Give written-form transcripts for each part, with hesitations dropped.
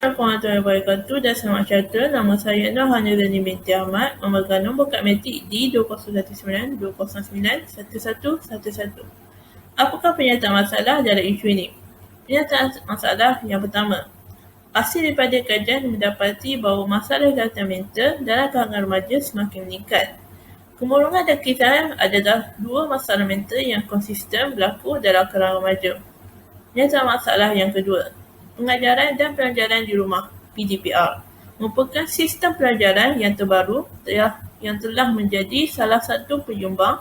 Assalamualaikum warahmatullahi wabarakatuh dan selamat sejahtera. Nama saya Nur Hanizani binti Ahmad, memegang nombor kad matrik D2019-209-1111. Apakah pernyataan masalah dalam isu ini? Pernyataan masalah yang pertama. Hasil daripada kajian mendapati bahawa masalah kesihatan mental dalam kalangan remaja semakin meningkat. Kemurungan dan kekisahan adalah dua masalah mental yang konsisten berlaku dalam kalangan remaja. Pernyataan masalah yang kedua. Pengajaran dan pelajaran di rumah (PDPR) merupakan sistem pelajaran yang terbaru yang telah menjadi salah satu penyumbang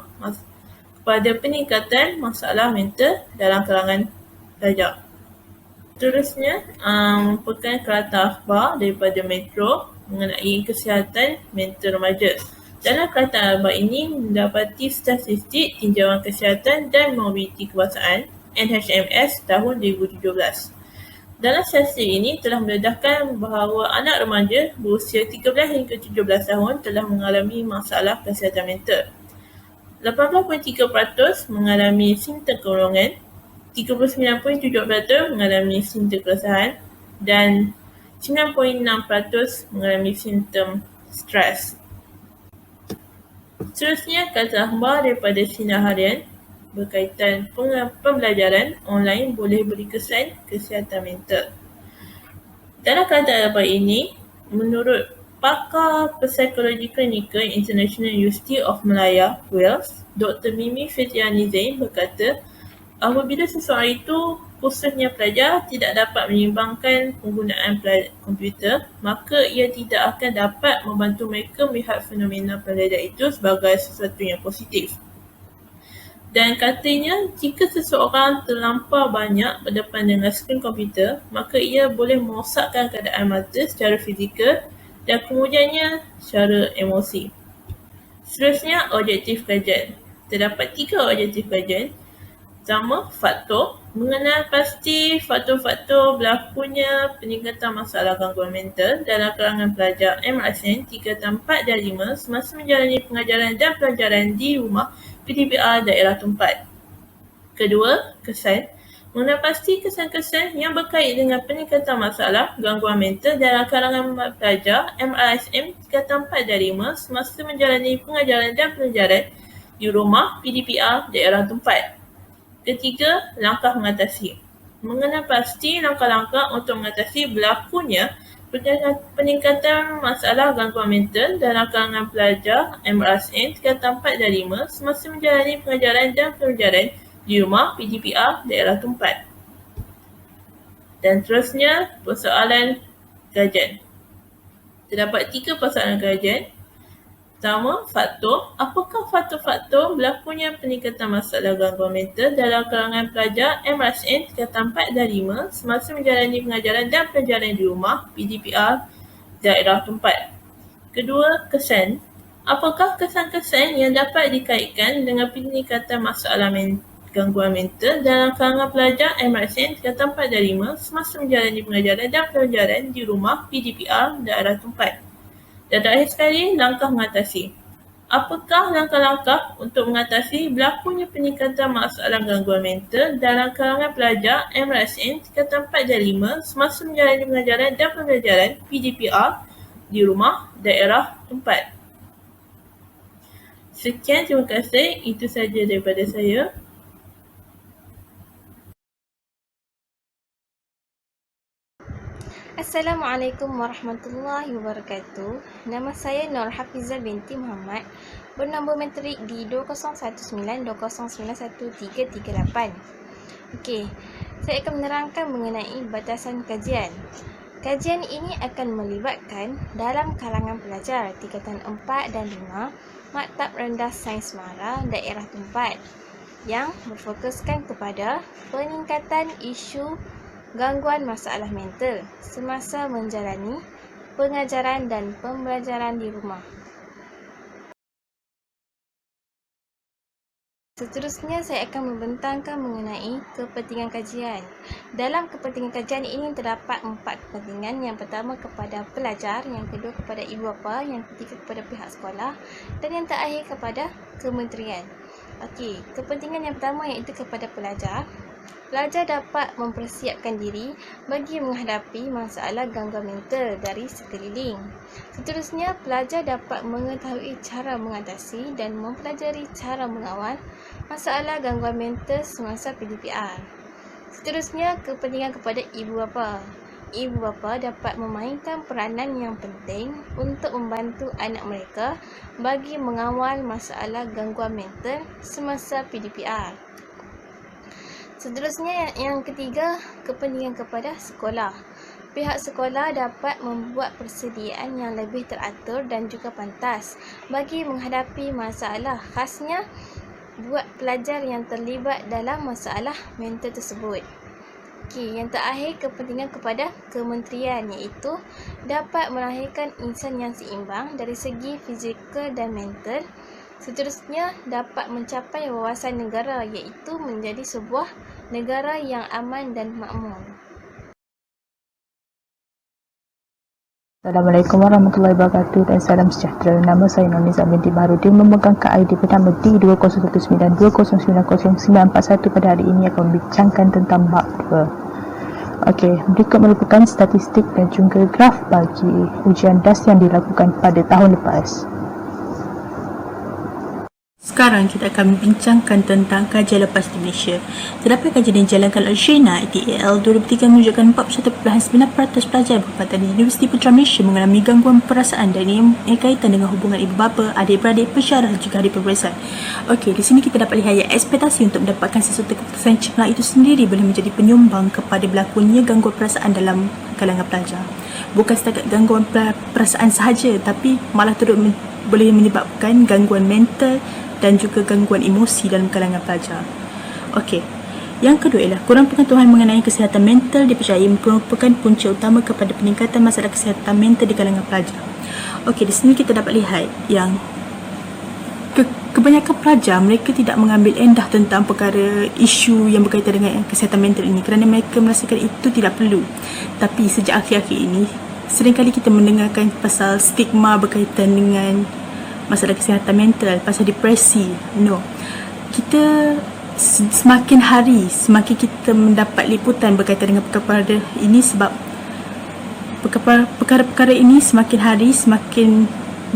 kepada peningkatan masalah mental dalam kalangan pelajar. Seterusnya, merupakan kereta akhbar daripada Metro mengenai kesihatan mental remaja. Dalam kereta akhbar ini mendapati statistik tinjauan kesihatan dan mobiliti kebangsaan NHMS tahun 2017. Dalam statistik ini telah mendedahkan bahawa anak remaja berusia 13 hingga 17 tahun telah mengalami masalah kesihatan mental. 18.3% mengalami simptom kemurungan, 39.7% mengalami simptom keresahan dan 9.6% mengalami simptom stres. Seterusnya, kata akhbar daripada Sinar Harian berkaitan pembelajaran online boleh beri kesan kesihatan mental. Dalam keadaan akhbar ini, menurut pakar psikologi klinikal International University of Malaya, Wales, Dr. Mimi Fitriani Zain berkata, apabila seseorang itu, khususnya pelajar, tidak dapat menyeimbangkan penggunaan komputer, maka ia tidak akan dapat membantu mereka melihat fenomena pembelajaran itu sebagai sesuatu yang positif. Dan katanya, jika seseorang terlampau banyak berdepan dengan skrin komputer, maka ia boleh merosakkan keadaan mata secara fizikal dan kemudiannya secara emosi. Seterusnya, objektif kajian. Terdapat 3 objektif kajian. Pertama, faktor. Mengenal pasti faktor-faktor berlakunya peningkatan masalah gangguan mental dalam kalangan pelajar MRSN 3, 4 dan 5 semasa menjalani pengajaran dan pelajaran di rumah PDPR daerah tempat. Kedua, kesan. Mengenal pasti kesan-kesan yang berkait dengan peningkatan masalah gangguan mental dalam kalangan pelajar MRSM 3, 4 dan 5 semasa menjalani pengajaran dan pelajaran di rumah PDPR daerah tempat. Ketiga, langkah mengatasi. Mengenal pasti langkah-langkah untuk mengatasi berlakunya peningkatan masalah gangguan mental dalam kalangan pelajar MRSN 3, 4 dan 5 semasa menjalani pengajaran dan pelajaran di rumah PDPR daerah tempat. Dan terusnya, persoalan kajian. Terdapat 3 persoalan kajian. Pertama, faktor. Apakah faktor-faktor berlakunya peningkatan masalah gangguan mental dalam kalangan pelajar MRSN 3, 4 dan 5 semasa menjalani pengajaran dan pelajaran di rumah PDPR daerah tempat? Kedua, kesan. Apakah kesan-kesan yang dapat dikaitkan dengan peningkatan masalah gangguan mental dalam kalangan pelajar MRSN 3, 4 dan 5 semasa menjalani pengajaran dan pelajaran di rumah PDPR daerah tempat? Dan terakhir sekali, langkah mengatasi. Apakah langkah-langkah untuk mengatasi berlakunya peningkatan masalah gangguan mental dalam kalangan pelajar MRSN 3, 4 dan 5 semasa menjalani pengajaran dan pembelajaran PDPR di rumah daerah tempat? Sekian, terima kasih. Itu saja daripada saya. Assalamualaikum warahmatullahi wabarakatuh. Nama saya Nur Hafizah binti Muhammad, bernombor matrik di 2019-2091338. Okey, saya akan menerangkan mengenai batasan kajian. Kajian ini akan melibatkan dalam kalangan pelajar tingkatan 4 dan 5 Maktab Rendah Sains Mara daerah tempat yang berfokuskan kepada peningkatan isu gangguan masalah mental semasa menjalani pengajaran dan pembelajaran di rumah. Seterusnya, saya akan membentangkan mengenai kepentingan kajian. Dalam kepentingan kajian ini terdapat 4 kepentingan. Yang pertama kepada pelajar, yang kedua kepada ibu bapa, yang ketiga kepada pihak sekolah dan yang terakhir kepada kementerian. Okey, kepentingan yang pertama iaitu kepada pelajar. Pelajar dapat mempersiapkan diri bagi menghadapi masalah gangguan mental dari sekeliling. Seterusnya, pelajar dapat mengetahui cara mengatasi dan mempelajari cara mengawal masalah gangguan mental semasa PDPR. Seterusnya, kepentingan kepada ibu bapa. Ibu bapa dapat memainkan peranan yang penting untuk membantu anak mereka bagi mengawal masalah gangguan mental semasa PDPR. Seterusnya, yang ketiga, kepentingan kepada sekolah. Pihak sekolah dapat membuat persediaan yang lebih teratur dan juga pantas bagi menghadapi masalah, khasnya buat pelajar yang terlibat dalam masalah mental tersebut. Okey, yang terakhir, kepentingan kepada kementerian, iaitu dapat melahirkan insan yang seimbang dari segi fizikal dan mental. Seterusnya, dapat mencapai wawasan negara, iaitu menjadi sebuah negara yang aman dan makmur. Assalamualaikum warahmatullahi wabarakatuh dan salam sejahtera. Nama saya Noniza binti Baharudin, memegang ID pertama D201920900941. Pada hari ini akan membincangkan tentang bab 2. Okey, berikut merupakan statistik dan juga graf bagi ujian DAS yang dilakukan pada tahun lepas. Sekarang kita akan membincangkan tentang kajian lepas di Malaysia. Terdapat kajian yang dijalankan oleh Shena ITAL 2003 menunjukkan 41.9% pelajar berpatah di Universiti Putra Malaysia mengalami gangguan perasaan dan ini berkaitan dengan hubungan ibu bapa, adik-beradik, pensyarah dan juga hari pemberian. Okey, di sini kita dapat lihat yang ekspektasi untuk mendapatkan sesuatu keputusan cemerlang itu sendiri boleh menjadi penyumbang kepada berlakunya gangguan perasaan dalam kalangan pelajar. Bukan setakat gangguan perasaan sahaja, tapi malah boleh menyebabkan gangguan mental dan juga gangguan emosi dalam kalangan pelajar. Okey. Yang kedua ialah kurang pengetahuan mengenai kesihatan mental dipercayai merupakan punca utama kepada peningkatan masalah kesihatan mental di kalangan pelajar. Okey, di sini kita dapat lihat yang kebanyakan pelajar mereka tidak mengambil endah tentang perkara isu yang berkaitan dengan kesihatan mental ini kerana mereka merasakan itu tidak perlu. Tapi sejak akhir-akhir ini seringkali kita mendengarkan pasal stigma berkaitan dengan masalah kesihatan mental, pasal depresi. Kita semakin hari semakin kita mendapat liputan berkaitan dengan perkara ini sebab perkara-perkara ini semakin hari semakin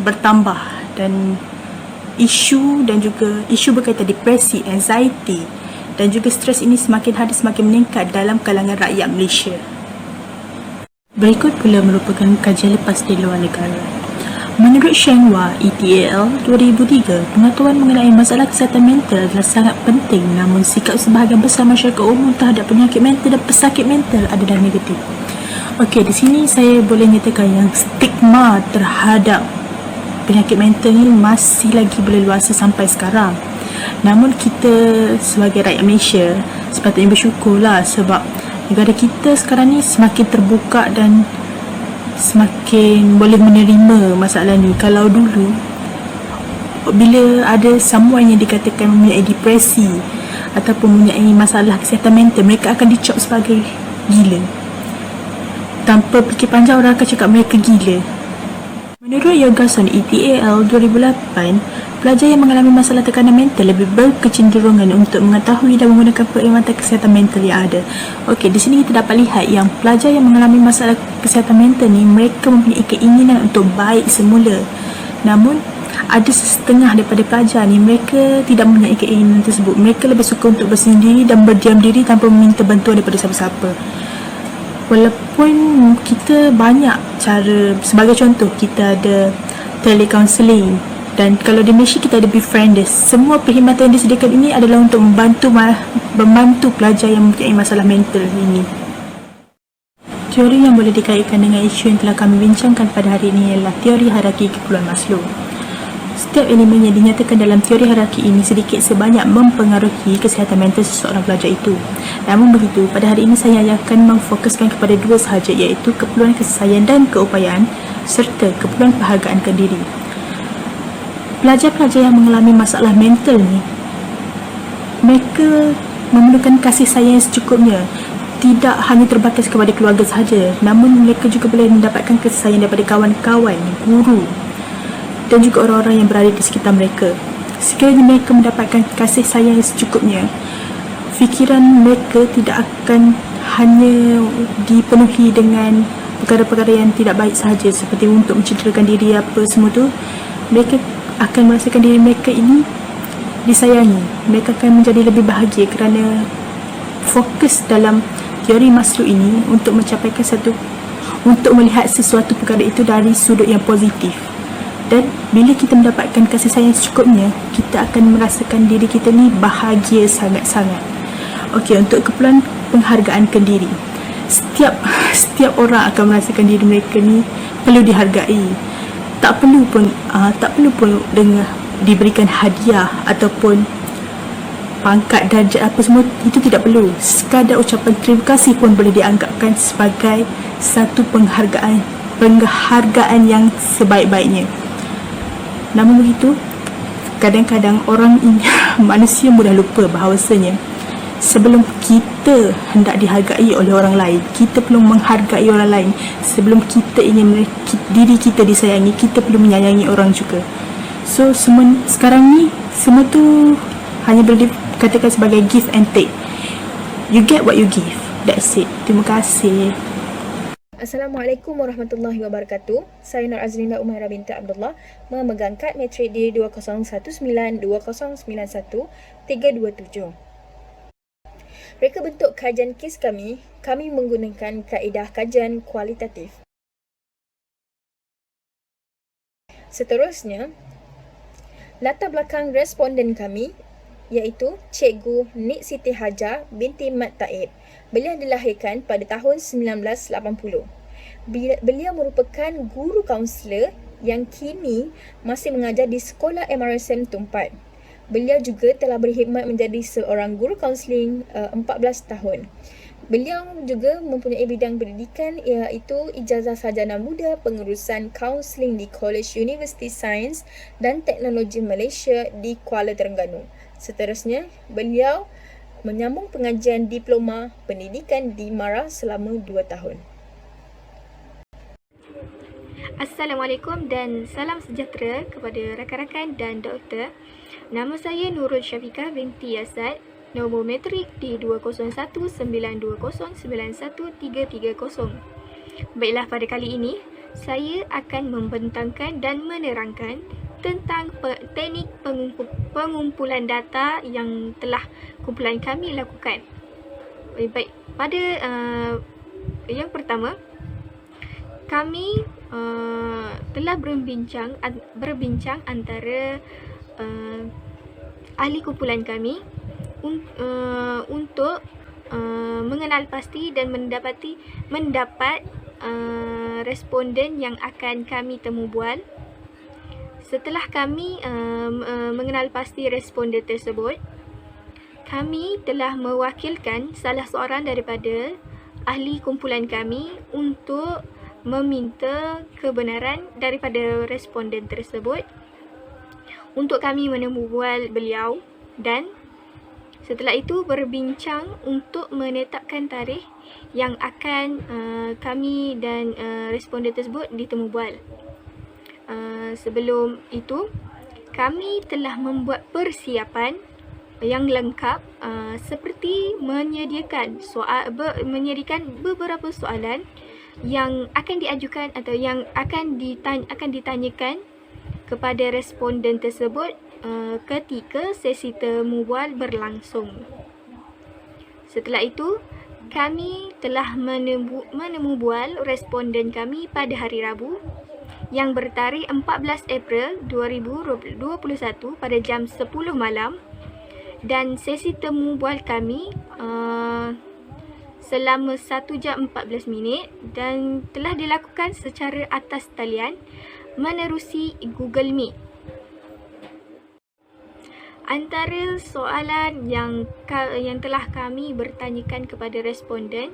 bertambah dan isu berkaitan depresi, anxiety dan juga stres ini semakin hari semakin meningkat dalam kalangan rakyat Malaysia. Berikut pula merupakan kajian lepas di luar negara. Menurut Shenhua ETAL 2003, pengetahuan mengenai masalah kesihatan mental adalah sangat penting, namun sikap sebahagian besar masyarakat umum terhadap penyakit mental dan pesakit mental adalah negatif. Okey, di sini saya boleh nyatakan yang stigma terhadap penyakit mental ni masih lagi berleluasa sampai sekarang. Namun kita sebagai rakyat Malaysia sepatutnya bersyukurlah sebab negara kita sekarang ni semakin terbuka dan semakin boleh menerima masalah ni. Kalau dulu bila ada someone yang dikatakan mempunyai depresi ataupun mempunyai masalah kesihatan mental, mereka akan dicap sebagai gila. Tanpa fikir panjang orang akan cakap mereka gila. Menurut Yogason ETAL 2008, pelajar yang mengalami masalah tekanan mental lebih berkecenderungan untuk mengetahui dan menggunakan perkhidmatan kesihatan mental yang ada. Okey, di sini kita dapat lihat yang pelajar yang mengalami masalah kesihatan mental ni mereka mempunyai keinginan untuk baik semula. Namun ada setengah daripada pelajar ni mereka tidak mempunyai keinginan tersebut. Mereka lebih suka untuk bersendiri dan berdiam diri tanpa meminta bantuan daripada siapa-siapa. Walaupun kita banyak cara, sebagai contoh kita ada telecounselling dan kalau di Malaysia kita ada befrienders. Semua perkhidmatan yang disediakan ini adalah untuk membantu pelajar yang mempunyai masalah mental ini. Teori yang boleh dikaitkan dengan isu yang telah kami bincangkan pada hari ini ialah teori hierarki keperluan Maslow. Setiap elemen yang dinyatakan dalam teori hierarki ini sedikit sebanyak mempengaruhi kesihatan mental seseorang pelajar itu. Namun begitu, pada hari ini saya akan memfokuskan kepada dua sahaja, iaitu keperluan kasih sayang dan keupayaan serta keperluan penghargaankan diri. Pelajar-pelajar yang mengalami masalah mental ni, mereka memerlukan kasih sayang yang secukupnya. Tidak hanya terbatas kepada keluarga sahaja, namun mereka juga boleh mendapatkan kasih sayang daripada kawan-kawan, guru dan juga orang-orang yang berada di sekitar mereka. Sekiranya mereka mendapatkan kasih sayang yang secukupnya, fikiran mereka tidak akan hanya dipenuhi dengan perkara-perkara yang tidak baik sahaja, seperti untuk mencederakan diri apa semua tu. Mereka akan merasakan diri mereka ini disayangi. Mereka akan menjadi lebih bahagia kerana fokus dalam teori Maslow ini untuk untuk melihat sesuatu perkara itu dari sudut yang positif. Dan bila kita mendapatkan kasih sayang secukupnya, kita akan merasakan diri kita ni bahagia sangat-sangat. Okey, untuk keperluan penghargaan ke diri, setiap orang akan merasakan diri mereka ni perlu dihargai. Tak perlu pun dengan diberikan hadiah ataupun pangkat, darjat apa semua, itu tidak perlu. Sekadar ucapan terima kasih pun boleh dianggapkan sebagai satu penghargaan yang sebaik-baiknya. Namun begitu, kadang-kadang manusia mudah lupa bahawasanya sebelum kita hendak dihargai oleh orang lain, kita perlu menghargai orang lain. Sebelum kita ingin diri kita disayangi, kita perlu menyayangi orang juga. So sekarang ni semua tu hanya boleh dikatakan sebagai give and take. You get what you give. That's it. Terima kasih. Assalamualaikum warahmatullahi wabarakatuh. Saya Nur Azlinda Umairah binti Abdullah, memegang kad matrik D2019-2091-327. Reka bentuk kajian kes kami menggunakan kaedah kajian kualitatif. Seterusnya, latar belakang responden kami iaitu Cikgu Nik Siti Hajar binti Mat Taib. Beliau dilahirkan pada tahun 1980. Beliau merupakan guru kaunselor yang kini masih mengajar di Sekolah MRSM Tumpat. Beliau juga telah berkhidmat menjadi seorang guru kaunseling 14 tahun. Beliau juga mempunyai bidang pendidikan iaitu Ijazah Sarjana Muda Pengurusan Kaunseling di College University Sains dan Teknologi Malaysia di Kuala Terengganu. Seterusnya, beliau menyambung pengajian diploma pendidikan di MARA selama 2 tahun. Assalamualaikum dan salam sejahtera kepada rakan-rakan dan doktor. Nama saya Nurul Syafiqah binti Asad. Nombor matrik D201920919330. Baiklah, pada kali ini saya akan membentangkan dan menerangkan tentang teknik pengumpulan data yang telah kumpulan kami lakukan. Baik, pada yang pertama, kami telah berbincang antara ahli kumpulan kami untuk mengenal pasti dan mendapat responden yang akan kami temu bual. Setelah kami mengenal pasti responden tersebut, kami telah mewakilkan salah seorang daripada ahli kumpulan kami untuk meminta kebenaran daripada responden tersebut untuk kami menemu bual beliau, dan setelah itu berbincang untuk menetapkan tarikh yang akan kami dan responden tersebut ditemu bual. Sebelum itu, kami telah membuat persiapan yang lengkap seperti menyediakan beberapa soalan yang akan diajukan atau yang akan ditanyakan kepada responden tersebut ketika sesi temu bual berlangsung. Setelah itu, kami telah menemu bual responden kami pada hari Rabu yang bertarikh 14 April 2021 pada jam 10 malam, dan sesi temu bual kami selama 1 jam 14 minit dan telah dilakukan secara atas talian menerusi Google Meet. Antara soalan yang telah kami bertanyakan kepada responden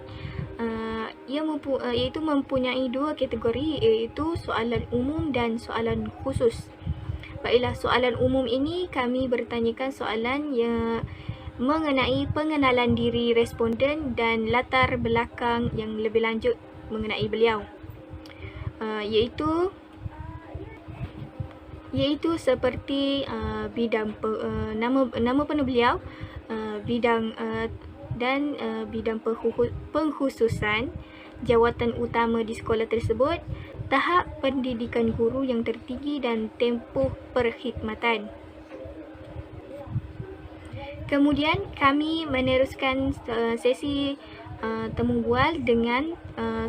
iaitu mempunyai 2 kategori, iaitu soalan umum dan soalan khusus. Baiklah, soalan umum ini kami bertanyakan soalan yang mengenai pengenalan diri responden dan latar belakang yang lebih lanjut mengenai beliau, iaitu seperti bidang nama penuh beliau, bidang pengkhususan jawatan utama di sekolah tersebut, tahap pendidikan guru yang tertinggi dan tempoh perkhidmatan. Kemudian kami meneruskan sesi temu bual dengan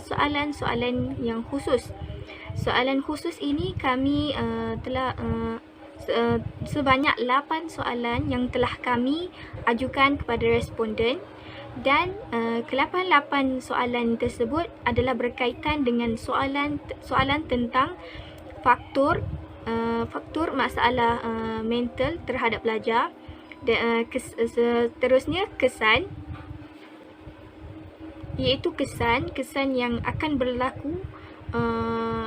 soalan-soalan yang khusus. Soalan khusus ini kami telah sebanyak 8 soalan yang telah kami ajukan kepada responden, dan ke-8 soalan tersebut adalah berkaitan dengan soalan tentang faktor masalah mental terhadap pelajar. Seterusnya kesan, iaitu kesan yang akan berlaku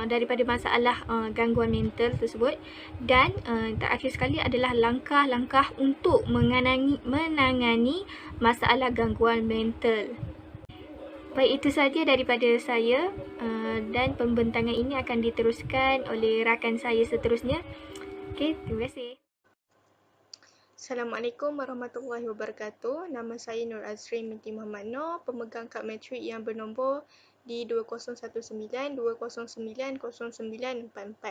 daripada masalah gangguan mental tersebut, dan terakhir sekali adalah langkah-langkah untuk menangani masalah gangguan mental. Baik, itu saja daripada saya, dan pembentangan ini akan diteruskan oleh rakan saya seterusnya. Okey, terima kasih. Assalamualaikum warahmatullahi wabarakatuh. Nama saya Nur Azrin binti Muhammad Noor, pemegang kad matrik yang bernombor di 2019-09-0944.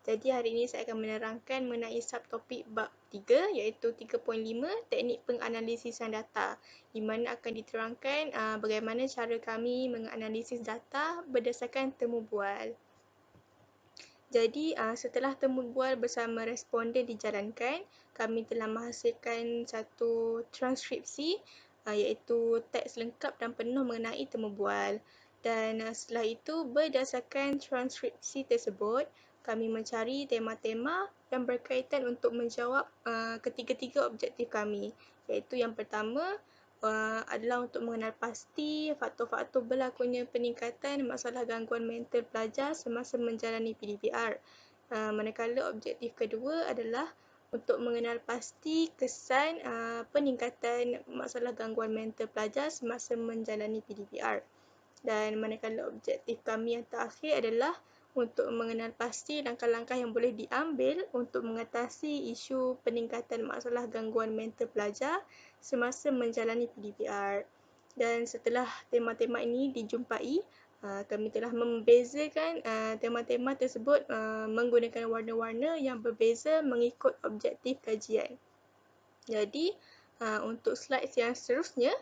Jadi hari ini saya akan menerangkan mengenai subtopik bab 3 iaitu 3.5 teknik penganalisisan data, di mana akan diterangkan bagaimana cara kami menganalisis data berdasarkan temu bual. Jadi setelah temu bual bersama responden dijalankan, kami telah menghasilkan satu transkripsi iaitu teks lengkap dan penuh mengenai temu bual. Dan setelah itu, berdasarkan transkripsi tersebut, kami mencari tema-tema yang berkaitan untuk menjawab ketiga-tiga objektif kami, iaitu yang pertama adalah untuk mengenal pasti faktor-faktor berlakunya peningkatan masalah gangguan mental pelajar semasa menjalani PDPR. Manakala objektif kedua adalah untuk mengenal pasti kesan peningkatan masalah gangguan mental pelajar semasa menjalani PDPR. Dan manakala objektif kami yang terakhir adalah untuk mengenal pasti langkah-langkah yang boleh diambil untuk mengatasi isu peningkatan masalah gangguan mental pelajar semasa menjalani PDPR. Dan setelah tema-tema ini dijumpai, kami telah membezakan tema-tema tersebut menggunakan warna-warna yang berbeza mengikut objektif kajian. Jadi, untuk slide yang seterusnya,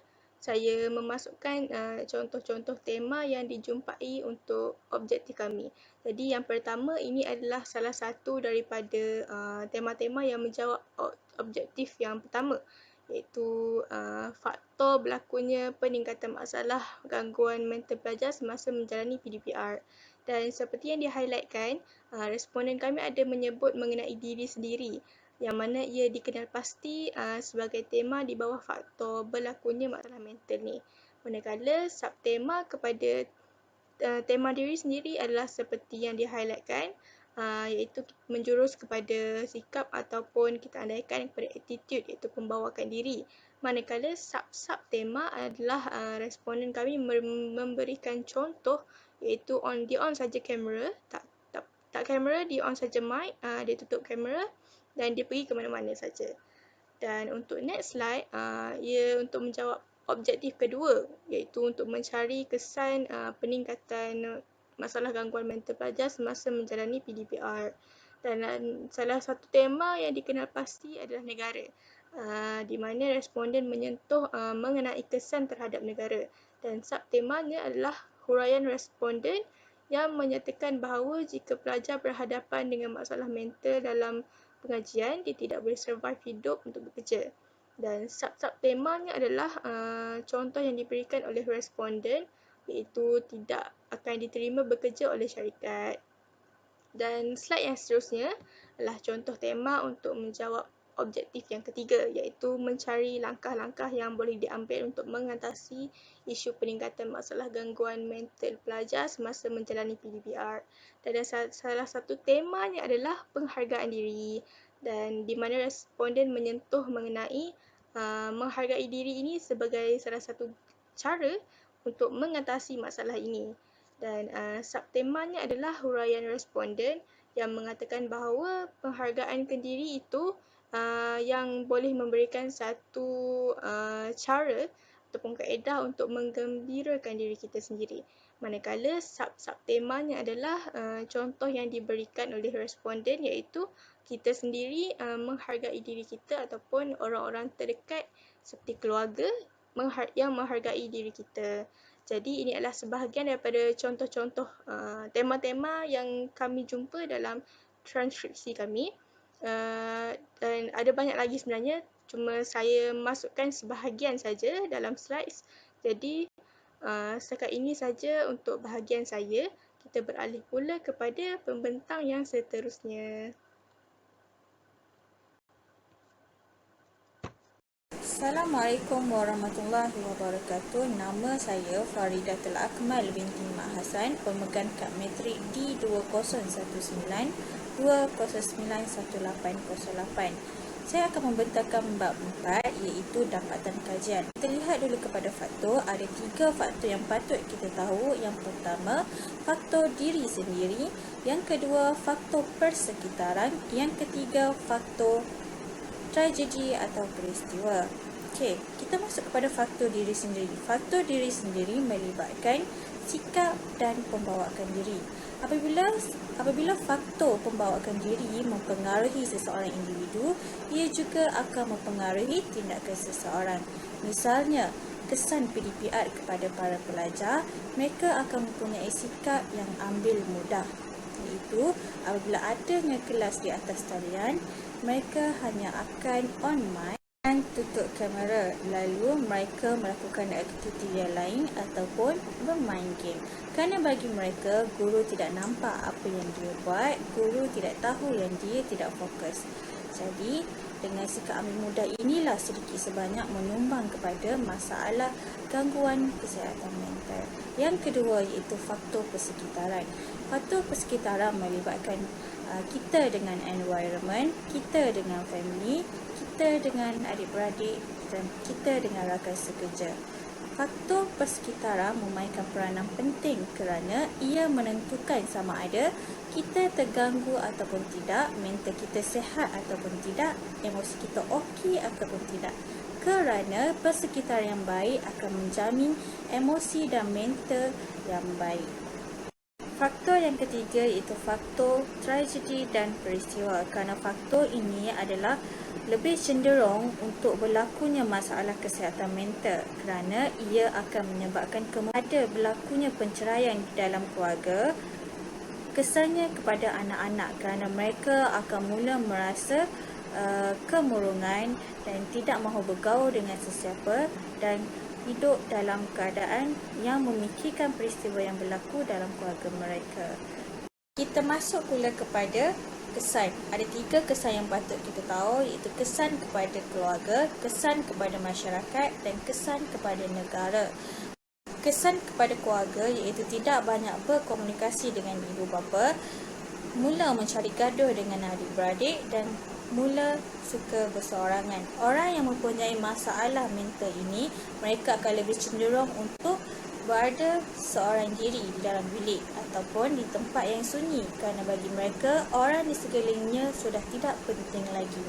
saya memasukkan contoh-contoh tema yang dijumpai untuk objektif kami. Jadi yang pertama, ini adalah salah satu daripada tema-tema yang menjawab objektif yang pertama, iaitu faktor berlakunya peningkatan masalah gangguan mental pelajar semasa menjalani PDPR. Dan seperti yang di-highlightkan, responden kami ada menyebut mengenai diri sendiri, yang mana ia dikenal pasti sebagai tema di bawah faktor berlakunya masalah mental ni. Manakala subtema kepada tema diri sendiri adalah seperti yang di-highlightkan, iaitu menjurus kepada sikap ataupun kita andaikan kepada attitude, iaitu pembawakan diri. Manakala sub-tema adalah responden kami memberikan contoh, iaitu di on saja kamera, tak kamera, di on saja mic, dia tutup kamera dan dia pergi ke mana-mana saja. Dan untuk next slide, ia untuk menjawab objektif kedua, iaitu untuk mencari kesan peningkatan masalah gangguan mental pelajar semasa menjalani PDPR. Dan salah satu tema yang dikenal pasti adalah negara, di mana responden menyentuh mengenai kesan terhadap negara. Dan subtemanya adalah huraian responden yang menyatakan bahawa jika pelajar berhadapan dengan masalah mental dalam pengajian, dia tidak boleh survive hidup untuk bekerja. Dan sub-temanya adalah contoh yang diberikan oleh responden, iaitu tidak akan diterima bekerja oleh syarikat. Dan slide yang seterusnya adalah contoh tema untuk menjawab objektif yang ketiga, iaitu mencari langkah-langkah yang boleh diambil untuk mengatasi isu peningkatan masalah gangguan mental pelajar semasa menjalani PDPR. Dan salah satu temanya adalah penghargaan diri, dan di mana responden menyentuh mengenai menghargai diri ini sebagai salah satu cara untuk mengatasi masalah ini. Dan subtemanya adalah huraian responden yang mengatakan bahawa penghargaan ke diri itu yang boleh memberikan satu cara ataupun kaedah untuk menggembirakan diri kita sendiri. Manakala sub-sub temanya adalah contoh yang diberikan oleh responden, iaitu kita sendiri menghargai diri kita ataupun orang-orang terdekat seperti keluarga yang menghargai diri kita. Jadi ini adalah sebahagian daripada contoh-contoh tema-tema yang kami jumpa dalam transkripsi kami. Dan ada banyak lagi sebenarnya, cuma saya masukkan sebahagian saja dalam slides. Jadi setakat ini saja untuk bahagian saya. Kita beralih pula kepada pembentang yang seterusnya. Assalamualaikum warahmatullahi wabarakatuh. Nama saya Faridatul Akmal binti Mak Hasan, pemegang kad matrik D2019-209188. Saya akan membentangkan bab 4, iaitu dapatan kajian. Kita lihat dulu kepada faktor. Ada 3 faktor yang patut kita tahu. Yang pertama, faktor diri sendiri. Yang kedua, faktor persekitaran. Yang ketiga, faktor tragedi atau peristiwa. Okey, kita masuk kepada faktor diri sendiri. Faktor diri sendiri melibatkan sikap dan pembawaan diri. Apabila faktor pembawaan diri mempengaruhi seseorang individu, ia juga akan mempengaruhi tindakan seseorang. Misalnya, kesan PDPR kepada para pelajar, mereka akan mempunyai sikap yang ambil mudah. Iaitu, apabila adanya kelas di atas talian, mereka hanya akan on mic dan tutup kamera, lalu mereka melakukan aktiviti yang lain ataupun bermain game. Kerana bagi mereka, guru tidak nampak apa yang dia buat, guru tidak tahu yang dia tidak fokus. Jadi, dengan sikap ambil mudah inilah sedikit sebanyak menyumbang kepada masalah gangguan kesihatan mental. Yang kedua iaitu faktor persekitaran. Faktor persekitaran melibatkan kita dengan environment, kita dengan family, kita dengan adik-beradik dan kita dengan rakan sekerja. Faktor persekitaran memainkan peranan penting kerana ia menentukan sama ada kita terganggu ataupun tidak, mental kita sihat ataupun tidak, emosi kita okey ataupun tidak. Kerana persekitaran yang baik akan menjamin emosi dan mental yang baik. Faktor yang ketiga iaitu faktor tragedi dan peristiwa. Kerana faktor ini adalah lebih cenderung untuk berlakunya masalah kesihatan mental kerana ia akan menyebabkan ada berlakunya penceraian di dalam keluarga. Kesannya kepada anak-anak kerana mereka akan mula merasa kemurungan dan tidak mahu bergaul dengan sesiapa dan hidup dalam keadaan yang memikirkan peristiwa yang berlaku dalam keluarga mereka. Kita masuk pula kepada kesan. Ada 3 kesan yang patut kita tahu, iaitu kesan kepada keluarga, kesan kepada masyarakat dan kesan kepada negara. Kesan kepada keluarga iaitu tidak banyak berkomunikasi dengan ibu bapa, mula mencari gaduh dengan adik-beradik dan mula suka berseorangan. Orang yang mempunyai masalah mental ini, mereka akan lebih cenderung untuk berada seorang diri di dalam bilik ataupun di tempat yang sunyi kerana bagi mereka, orang di sekelilingnya sudah tidak penting lagi.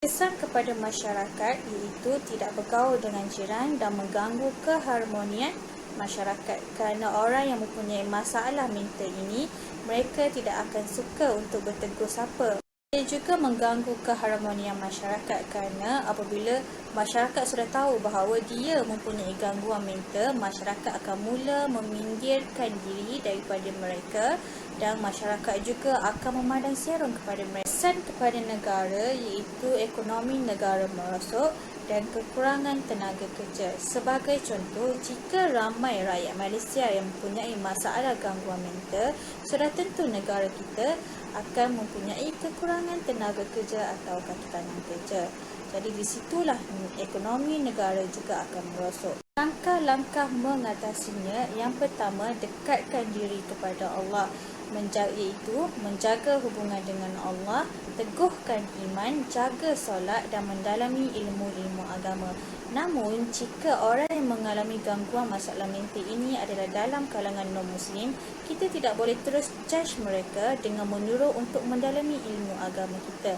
Kesan kepada masyarakat iaitu tidak bergaul dengan jiran dan mengganggu keharmonian masyarakat. Kerana orang yang mempunyai masalah mental ini, mereka tidak akan suka untuk bertegur sapa. Ia juga mengganggu keharmonian masyarakat kerana apabila masyarakat sudah tahu bahawa dia mempunyai gangguan mental, masyarakat akan mula meminggirkan diri daripada mereka dan masyarakat juga akan memandang siarun kepada mereka. Kesan kepada negara iaitu ekonomi negara merosot dan kekurangan tenaga kerja. Sebagai contoh, jika ramai rakyat Malaysia yang mempunyai masalah gangguan mental, sudah tentu negara kita akan mempunyai kekurangan tenaga kerja atau kaki tangan kerja. Jadi di situlah ekonomi negara juga akan merosot. Langkah-langkah mengatasinya, yang pertama, dekatkan diri kepada Allah, iaitu menjaga hubungan dengan Allah, teguhkan iman, jaga solat dan mendalami ilmu-ilmu agama. Namun, jika orang yang mengalami gangguan masalah mental ini adalah dalam kalangan non-Muslim, kita tidak boleh terus judge mereka dengan menyuruh untuk mendalami ilmu agama kita.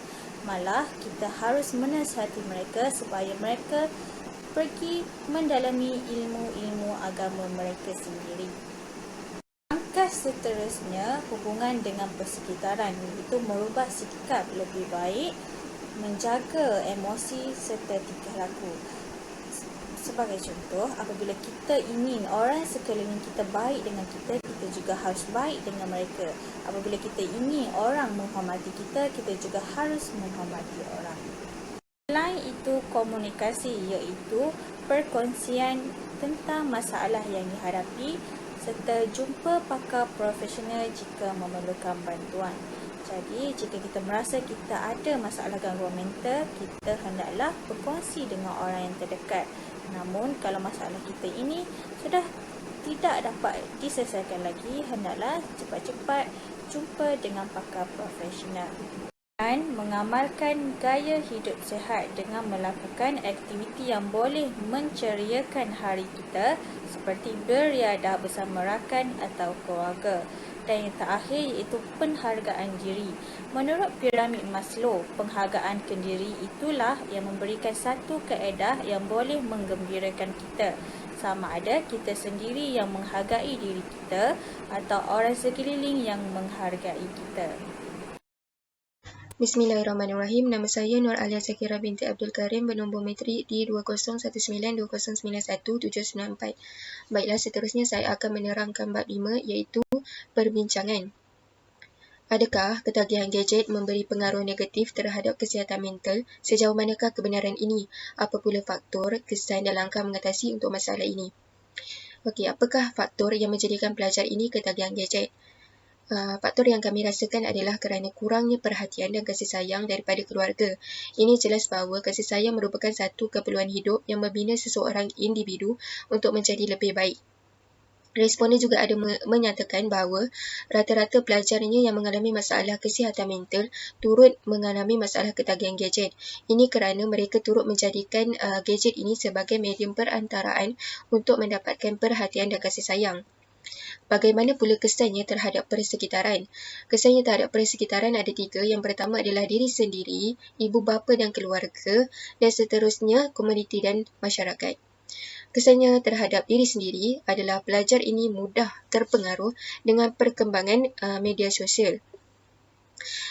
Malah, kita harus menasihati mereka supaya mereka pergi mendalami ilmu-ilmu agama mereka sendiri. Langkah seterusnya, hubungan dengan persekitaran, iaitu merubah sikap lebih baik, menjaga emosi serta tingkah laku. Sebagai contoh, apabila kita ingin orang sekeliling kita baik dengan kita, kita juga harus baik dengan mereka. Apabila kita ingin orang menghormati kita, kita juga harus menghormati orang. Selain itu, komunikasi iaitu perkongsian tentang masalah yang dihadapi serta jumpa pakar profesional jika memerlukan bantuan. Jadi, jika kita merasa kita ada masalah gangguan mental, kita hendaklah berkongsi dengan orang yang terdekat. Namun, kalau masalah kita ini sudah tidak dapat diselesaikan lagi, hendaklah cepat-cepat jumpa dengan pakar profesional. Dan mengamalkan gaya hidup sihat dengan melakukan aktiviti yang boleh menceriakan hari kita seperti beriadah bersama rakan atau keluarga. Dan yang terakhir iaitu penghargaan diri. Menurut piramid Maslow, penghargaan ke diri itulah yang memberikan satu kaedah yang boleh menggembirakan kita. Sama ada kita sendiri yang menghargai diri kita atau orang sekeliling yang menghargai kita. Bismillahirrahmanirrahim. Nama saya Nur Alia Zakira binti Abdul Karim, bernombor metrik di 2019-2091-794. Baiklah, seterusnya saya akan menerangkan bab 5 iaitu perbincangan. Adakah ketagihan gadget memberi pengaruh negatif terhadap kesihatan mental? Sejauh manakah kebenaran ini? Apa pula faktor, kesan dan langkah mengatasi untuk masalah ini? Okey, apakah faktor yang menjadikan pelajar ini ketagihan gadget? Faktor yang kami rasakan adalah kerana kurangnya perhatian dan kasih sayang daripada keluarga. Ini jelas bahawa kasih sayang merupakan satu keperluan hidup yang membina seseorang individu untuk menjadi lebih baik. Responden juga ada menyatakan bahawa rata-rata pelajarnya yang mengalami masalah kesihatan mental turut mengalami masalah ketagihan gadget. Ini kerana mereka turut menjadikan gadget ini sebagai medium perantaraan untuk mendapatkan perhatian dan kasih sayang. Bagaimana pula kesannya terhadap persekitaran? Kesannya terhadap persekitaran ada 3. Yang pertama adalah diri sendiri, ibu bapa dan keluarga, dan seterusnya komuniti dan masyarakat. Kesannya terhadap diri sendiri adalah pelajar ini mudah terpengaruh dengan perkembangan media sosial.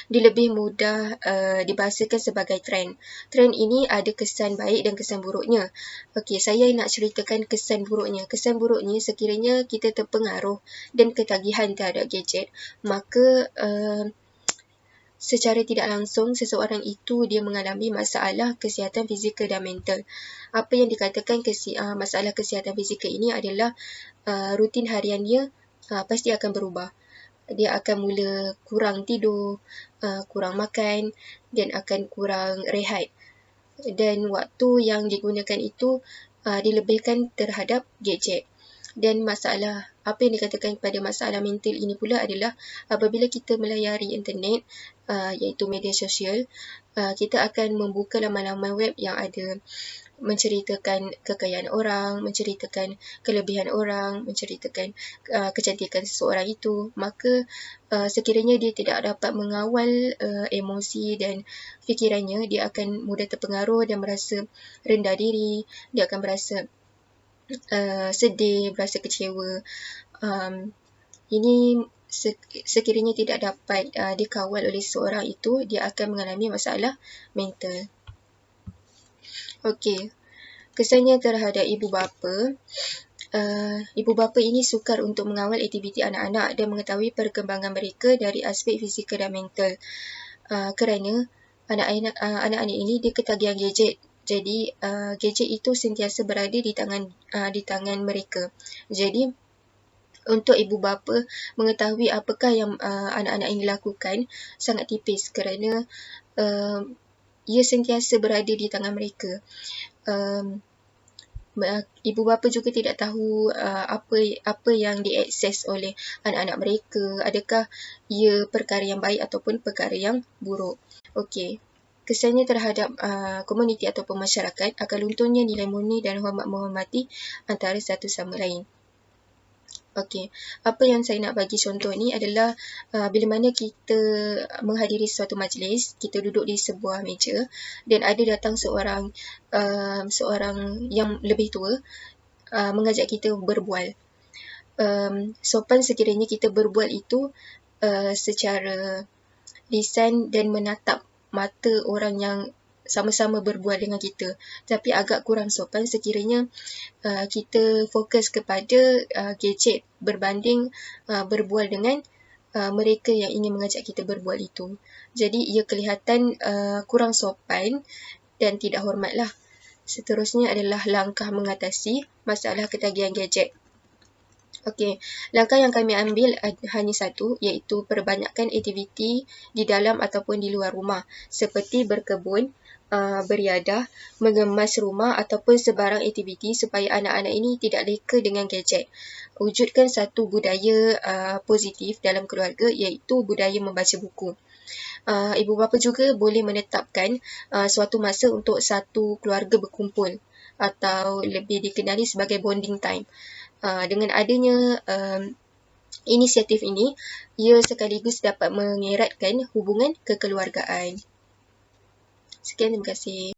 Dia lebih mudah dibahasakan sebagai trend. Trend ini ada kesan baik dan kesan buruknya. Okey, saya nak ceritakan kesan buruknya. Kesan buruknya sekiranya kita terpengaruh dan ketagihan terhadap gadget, maka secara tidak langsung seseorang itu dia mengalami masalah kesihatan fizikal dan mental. Apa yang dikatakan masalah kesihatan fizikal ini adalah rutin harian dia pasti akan berubah. Dia akan mula kurang tidur, kurang makan dan akan kurang rehat. Dan waktu yang digunakan itu dilebihkan terhadap gadget. Dan masalah, apa yang dikatakan pada masalah mental ini pula adalah apabila kita melayari internet, iaitu media sosial, kita akan membuka laman-laman web yang ada menceritakan kekayaan orang, menceritakan kelebihan orang, menceritakan kecantikan seseorang itu, maka sekiranya dia tidak dapat mengawal emosi dan fikirannya, dia akan mudah terpengaruh dan merasa rendah diri, dia akan merasa sedih, berasa kecewa. Ini sekiranya tidak dapat dikawal oleh seseorang itu, dia akan mengalami masalah mental. Okey, kesannya terhadap ibu bapa. Ibu bapa ini sukar untuk mengawal aktiviti anak-anak dan mengetahui perkembangan mereka dari aspek fizikal dan mental. Kerana anak-anak ini dia ketagihan gadget. Jadi gadget itu sentiasa berada di tangan mereka. Jadi untuk ibu bapa mengetahui apakah yang anak-anak ini lakukan sangat tipis kerana ia sentiasa berada di tangan mereka. Ibu bapa juga tidak tahu apa yang diakses oleh anak-anak mereka, adakah ia perkara yang baik ataupun perkara yang buruk. Okey, kesannya terhadap komuniti ataupun masyarakat akan lunturnya nilai murni dan hormat menghormati antara satu sama lain. Okey, apa yang saya nak bagi contoh ni adalah bila mana kita menghadiri suatu majlis, kita duduk di sebuah meja dan ada datang seorang yang lebih tua mengajak kita berbual. Sopan sekiranya kita berbual itu secara lisan dan menatap mata orang yang sama-sama berbual dengan kita. Tapi agak kurang sopan sekiranya kita fokus kepada gadget berbanding berbual dengan mereka yang ingin mengajak kita berbual itu. Jadi ia kelihatan kurang sopan dan tidak hormat lah. Seterusnya adalah langkah mengatasi masalah ketagihan gadget. Okey, langkah yang kami ambil hanya satu, iaitu perbanyakkan aktiviti di dalam ataupun di luar rumah seperti berkebun, beriadah, mengemas rumah ataupun sebarang aktiviti supaya anak-anak ini tidak leka dengan gadget. Wujudkan satu budaya positif dalam keluarga iaitu budaya membaca buku. Ibu bapa juga boleh menetapkan suatu masa untuk satu keluarga berkumpul atau lebih dikenali sebagai bonding time. Dengan adanya inisiatif ini, ia sekaligus dapat mengeratkan hubungan kekeluargaan. Sekian, terima kasih.